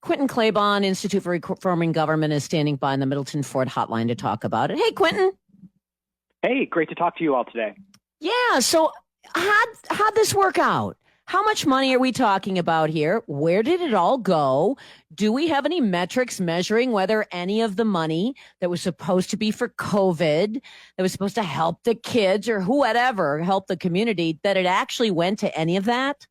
Quinton Klabon, Institute for Reforming Government, is standing by on the Middleton Ford hotline to talk about it. Hey, Quinton. Hey, great to talk to you all today. Yeah, so how'd this work out? How much money are we talking about here? Where did it all go? Do we have any metrics measuring whether any of the money that was supposed to be for COVID, that was supposed to help the kids or whoever, help the community, that it actually went to any of that?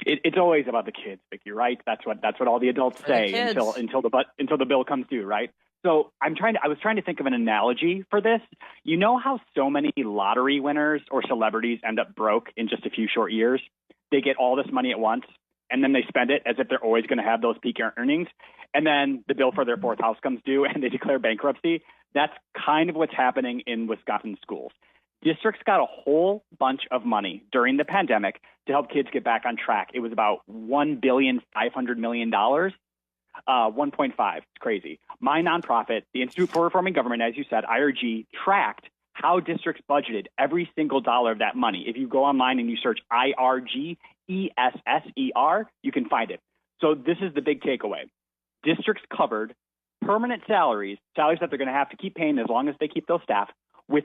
It's always about the kids, Vicki, right? That's what all the adults say until the bill comes due, right? So I was trying to think of an analogy for this. You know how so many lottery winners or celebrities end up broke in just a few short years? They get all this money at once, and then they spend it as if they're always going to have those peak earnings. And then the bill for their fourth house comes due, and they declare bankruptcy. That's kind of what's happening in Wisconsin schools. Districts got a whole bunch of money during the pandemic to help kids get back on track. It was about $1,500,000,000. 1.5. It's crazy. My nonprofit, the Institute for Reforming Government, as you said, IRG, tracked how districts budgeted every single dollar of that money. If you go online and you search IRG, ESSER, you can find it. So this is the big takeaway. Districts covered permanent salaries that they're going to have to keep paying as long as they keep those staff, with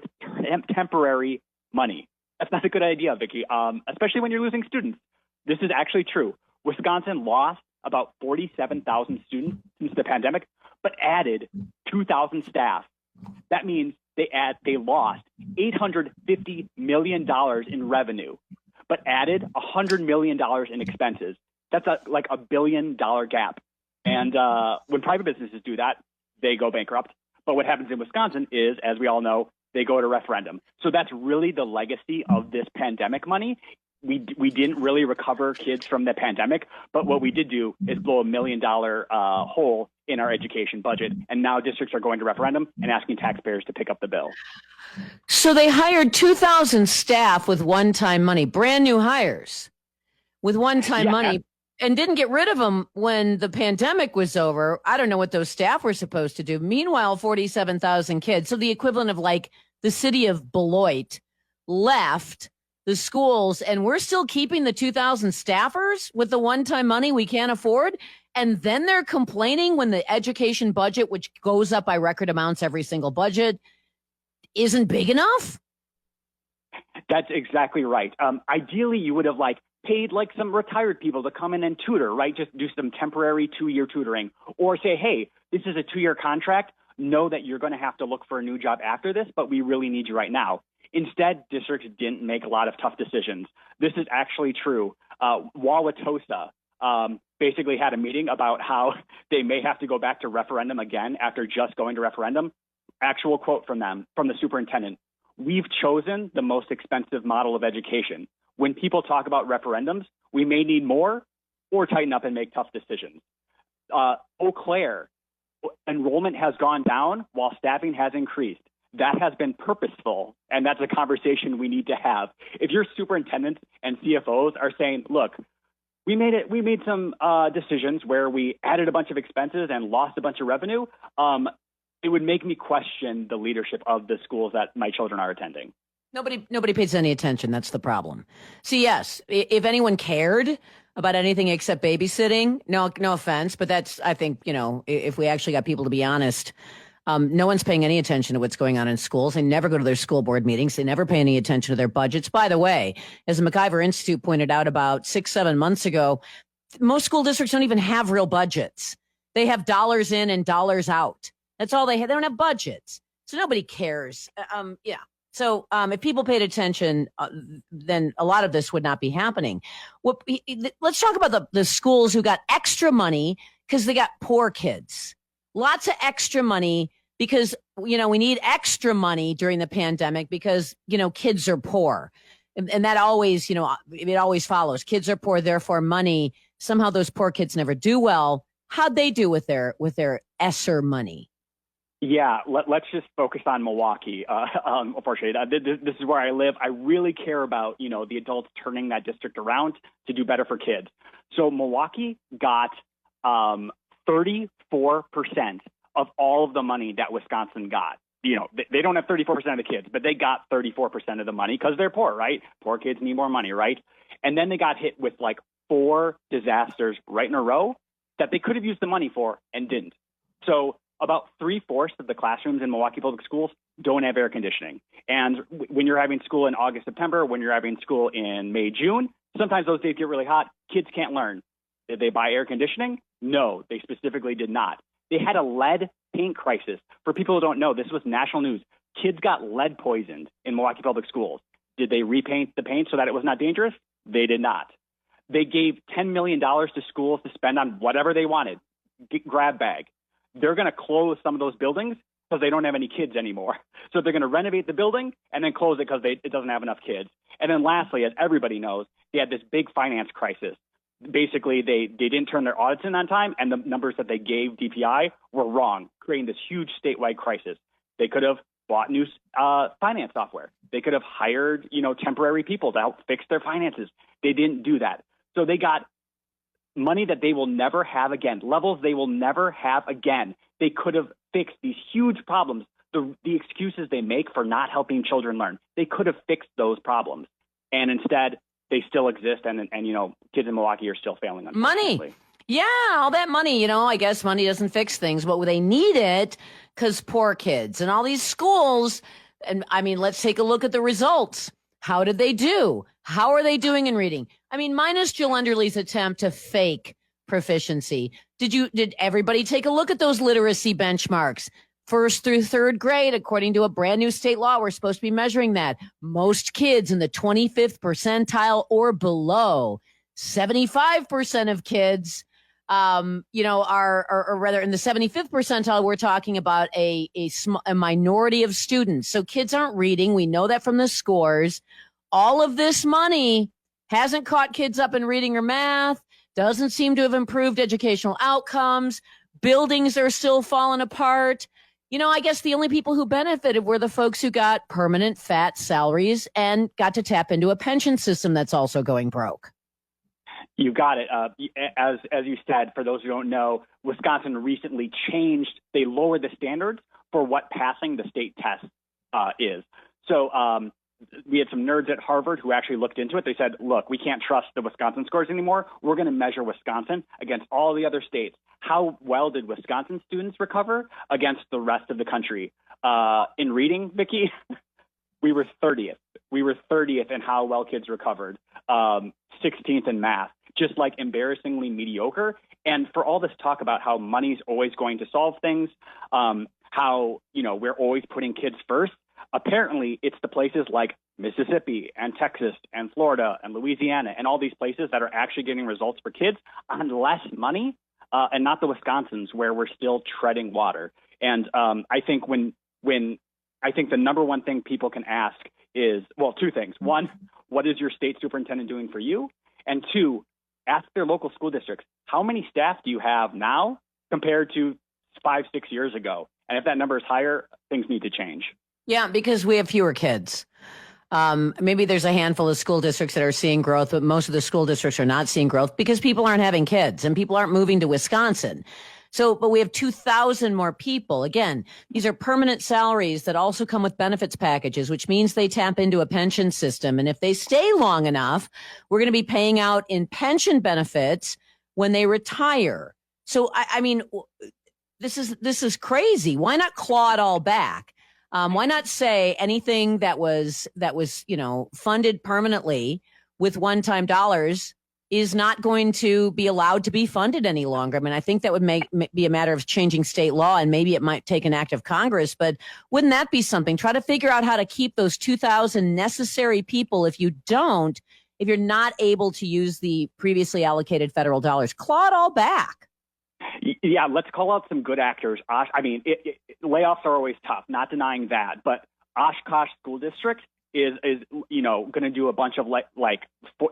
temporary money. That's not a good idea, Vicki, especially when you're losing students. This is actually true. Wisconsin lost about 47,000 students since the pandemic, but added 2,000 staff. That means they lost $850 million in revenue, but added $100 million in expenses. That's like $1 billion gap. And when private businesses do that, they go bankrupt. But what happens in Wisconsin is, as we all know, they go to referendum. So that's really the legacy of this pandemic money. We didn't really recover kids from the pandemic, but what we did do is blow $1 million hole in our education budget. And now districts are going to referendum and asking taxpayers to pick up the bill. So they hired 2,000 staff with one-time money, brand new hires with one-time money, and didn't get rid of them when the pandemic was over. I don't know what those staff were supposed to do. Meanwhile, 47,000 kids, so the equivalent of like the city of Beloit, left the schools, and we're still keeping the 2,000 staffers with the one-time money we can't afford. And then they're complaining when the education budget, which goes up by record amounts every single budget, isn't big enough. That's exactly right. Ideally, you would have paid some retired people to come in and tutor, right? Just do some temporary 2-year tutoring, or say, hey, this is a 2-year contract. Know that you're going to have to look for a new job after this, but we really need you right now. Instead, districts didn't make a lot of tough decisions. This is actually true. Wauwatosa basically had a meeting about how they may have to go back to referendum again after just going to referendum. Actual quote from them, from the superintendent: "We've chosen the most expensive model of education. When people talk about referendums, we may need more or tighten up and make tough decisions." Eau Claire, enrollment has gone down while staffing has increased. That has been purposeful, and that's a conversation we need to have. If your superintendents and CFOs are saying, look, we made some decisions where we added a bunch of expenses and lost a bunch of revenue, it would make me question the leadership of the schools that my children are attending. Nobody pays any attention. That's the problem. So yes, if anyone cared about anything except babysitting, no offense, but that's, I think, if we actually got people to be honest, no one's paying any attention to what's going on in schools. They never go to their school board meetings. They never pay any attention to their budgets. By the way, as the McIver Institute pointed out about 6-7 months ago, most school districts don't even have real budgets. They have dollars in and dollars out. That's all they have. They don't have budgets. So nobody cares. So if people paid attention, then a lot of this would not be happening. Let's talk about the schools who got extra money because they got poor kids. Lots of extra money because, we need extra money during the pandemic because, kids are poor. And that always, it always follows. Kids are poor, therefore money. Somehow those poor kids never do well. How'd they do with their ESSER money? Yeah, let's just focus on Milwaukee. Unfortunately, this is where I live. I really care about, the adults turning that district around to do better for kids. So Milwaukee got 34% of all of the money that Wisconsin got. They don't have 34% of the kids, but they got 34% of the money because they're poor, right? Poor kids need more money, right? And then they got hit with 4 disasters right in a row. that they could have used the money for and didn't. So about 3/4 of the classrooms in Milwaukee Public Schools don't have air conditioning. And when you're having school in August, September, when you're having school in May, June, sometimes those days get really hot. Kids can't learn. Did they buy air conditioning? No, they specifically did not. They had a lead paint crisis. For people who don't know, this was national news. Kids got lead poisoned in Milwaukee Public Schools. Did they repaint the paint so that it was not dangerous? They did not. They gave $10 million to schools to spend on whatever they wanted. Grab bag. They're going to close some of those buildings because they don't have any kids anymore. So they're going to renovate the building and then close it because it doesn't have enough kids. And then lastly, as everybody knows, they had this big finance crisis. Basically, they didn't turn their audits in on time, and the numbers that they gave DPI were wrong, creating this huge statewide crisis. They could have bought new finance software. They could have hired, temporary people to help fix their finances. They didn't do that. So they got money that they will never have again, levels they will never have again. They could have fixed these huge problems, the excuses they make for not helping children learn. They could have fixed those problems. And instead, they still exist, and kids in Milwaukee are still failing. Money. Yeah, all that money, I guess money doesn't fix things, but they need it because poor kids and all these schools. And I mean, let's take a look at the results. How did they do? How are they doing in reading? I mean, minus Jill Enderle's attempt to fake proficiency. Did everybody take a look at those literacy benchmarks? First through third grade, according to a brand new state law, we're supposed to be measuring that. Most kids in the 25th percentile or below, 75% of kids, are rather in the 75th percentile, we're talking about a minority of students. So kids aren't reading. We know that from the scores. All of this money hasn't caught kids up in reading or math, doesn't seem to have improved educational outcomes. Buildings are still falling apart. I guess the only people who benefited were the folks who got permanent fat salaries and got to tap into a pension system that's also going broke. You got it. As you said, for those who don't know, Wisconsin recently changed. They lowered the standards for what passing the state test is. So we had some nerds at Harvard who actually looked into it. They said, look, we can't trust the Wisconsin scores anymore. We're going to measure Wisconsin against all the other states. How well did Wisconsin students recover against the rest of the country? In reading, Vicki, we were 30th. We were 30th in how well kids recovered, 16th in math, just like embarrassingly mediocre. And for all this talk about how money's always going to solve things, how, we're always putting kids first, apparently it's the places like Mississippi and Texas and Florida and Louisiana and all these places that are actually getting results for kids on less money, and not the Wisconsins where we're still treading water. And I think I think the number one thing people can ask is, well, two things. One, what is your state superintendent doing for you? And two, ask their local school districts, how many staff do you have now compared to 5-6 years ago? And if that number is higher, things need to change. Yeah, because we have fewer kids. Maybe there's a handful of school districts that are seeing growth, but most of the school districts are not seeing growth because people aren't having kids and people aren't moving to Wisconsin. So, but we have 2,000 more people. Again, these are permanent salaries that also come with benefits packages, which means they tap into a pension system. And if they stay long enough, we're going to be paying out in pension benefits when they retire. So, I mean, this is crazy. Why not claw it all back? Why not say anything that was funded permanently with one-time dollars is not going to be allowed to be funded any longer? I mean, I think that would be a matter of changing state law, and maybe it might take an act of Congress, but wouldn't that be something? Try to figure out how to keep those 2,000 necessary people. If you're not able to use the previously allocated federal dollars, claw it all back. Yeah, let's call out some good actors. I mean, layoffs are always tough, not denying that, but Oshkosh School District is going to do a bunch of like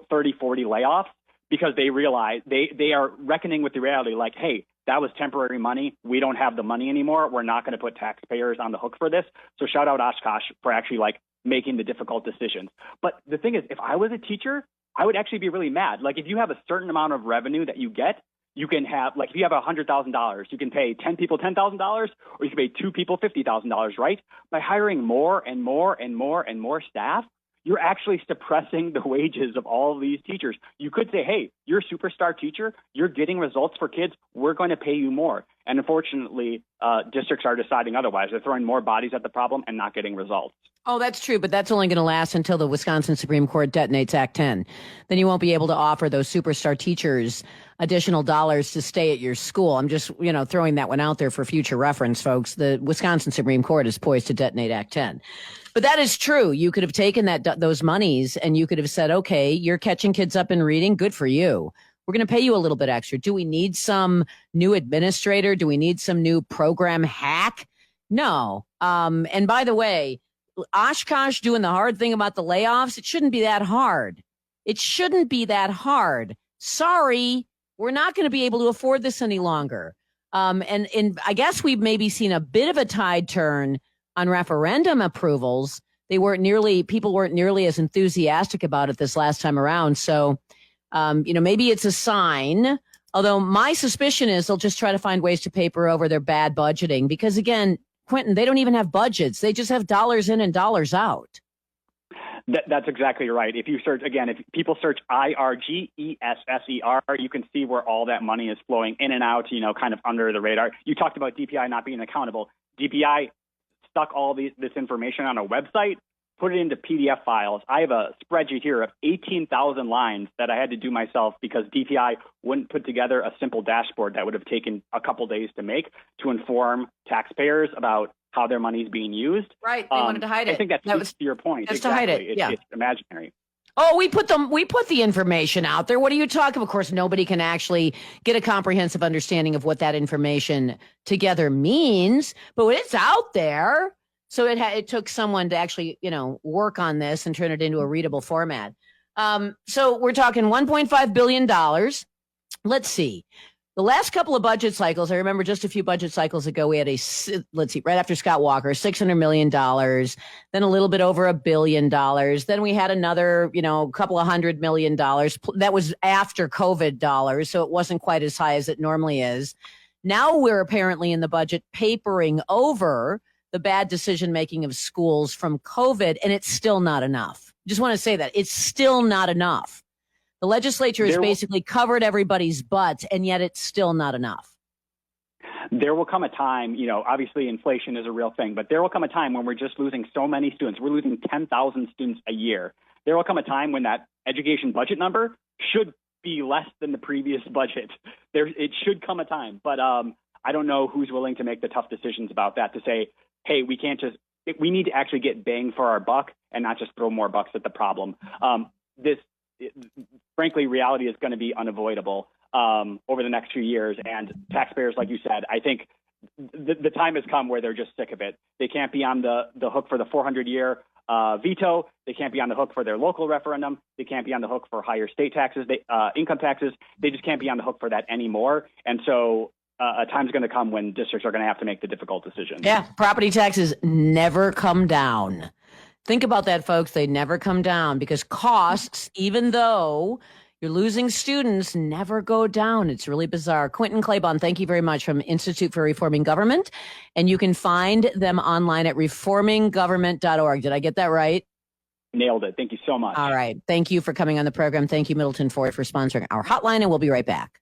30, 40 layoffs because they realize they are reckoning with the reality like, hey, that was temporary money. We don't have the money anymore. We're not going to put taxpayers on the hook for this. So shout out Oshkosh for actually making the difficult decisions. But the thing is, if I was a teacher, I would actually be really mad. Like if you have a certain amount of revenue that you get, you can have, if you have $100,000, you can pay 10 people $10,000, or you can pay 2 people $50,000, right? By hiring more and more and more and more staff, you're actually suppressing the wages of all of these teachers. You could say, hey, you're a superstar teacher. You're getting results for kids. We're going to pay you more. And unfortunately, districts are deciding otherwise. They're throwing more bodies at the problem and not getting results. Oh, that's true, but that's only going to last until the Wisconsin Supreme Court detonates Act 10. Then you won't be able to offer those superstar teachers additional dollars to stay at your school. I'm just, throwing that one out there for future reference, folks. The Wisconsin Supreme Court is poised to detonate Act 10. But that is true. You could have taken those monies and you could have said, okay, you're catching kids up in reading. Good for you. We're going to pay you a little bit extra. Do we need some new administrator? Do we need some new program hack? No. And by the way, Oshkosh doing the hard thing about the layoffs, it shouldn't be that hard. It shouldn't be that hard. Sorry, we're not going to be able to afford this any longer. And I guess we've maybe seen a bit of a tide turn on referendum approvals. People weren't nearly as enthusiastic about it this last time around. So, maybe it's a sign. Although my suspicion is they'll just try to find ways to paper over their bad budgeting because, again, Quinton, they don't even have budgets. They just have dollars in and dollars out. That's exactly right. If you search, again, if people search IRGESSER, you can see where all that money is flowing in and out, kind of under the radar. You talked about DPI not being accountable. DPI stuck all this information on a website, put it into PDF files. I have a spreadsheet here of 18,000 lines that I had to do myself because DPI wouldn't put together a simple dashboard that would have taken a couple days to make to inform taxpayers about how their money is being used. Right. They wanted to hide it. I think that was to your point. That's exactly. To hide it. Yeah. It's imaginary. Oh, we put the information out there. What are you talking about? Of course, nobody can actually get a comprehensive understanding of what that information together means, but it's out there. So it took someone to actually, work on this and turn it into a readable format. So we're talking $1.5 billion. Let's see. The last couple of budget cycles, I remember just a few budget cycles ago, we had right after Scott Walker, $600 million, then a little bit over $1 billion. Then we had another, couple of $100 million. That was after COVID dollars, so it wasn't quite as high as it normally is. Now we're apparently in the budget papering over the bad decision-making of schools from COVID, and it's still not enough. Just want to say that. It's still not enough. The legislature has basically covered everybody's butt, and yet it's still not enough. There will come a time, obviously inflation is a real thing, but there will come a time when we're just losing so many students. We're losing 10,000 students a year. There will come a time when that education budget number should be less than the previous budget. It should come a time, but I don't know who's willing to make the tough decisions about that to say, hey, we need to actually get bang for our buck and not just throw more bucks at the problem. Frankly, reality is going to be unavoidable over the next few years. And taxpayers, like you said, I think the time has come where they're just sick of it. They can't be on the hook for the 400-year veto. They can't be on the hook for their local referendum. They can't be on the hook for higher state taxes, income taxes. They just can't be on the hook for that anymore. And so a time's going to come when districts are going to have to make the difficult decisions. Yeah, property taxes never come down. Think about that, folks. They never come down because costs, even though you're losing students, never go down. It's really bizarre. Quinton Klabon, thank you very much, from Institute for Reforming Government. And you can find them online at reforminggovernment.org. Did I get that right? Nailed it. Thank you so much. All right. Thank you for coming on the program. Thank you, Middleton Ford, for sponsoring our hotline, and we'll be right back.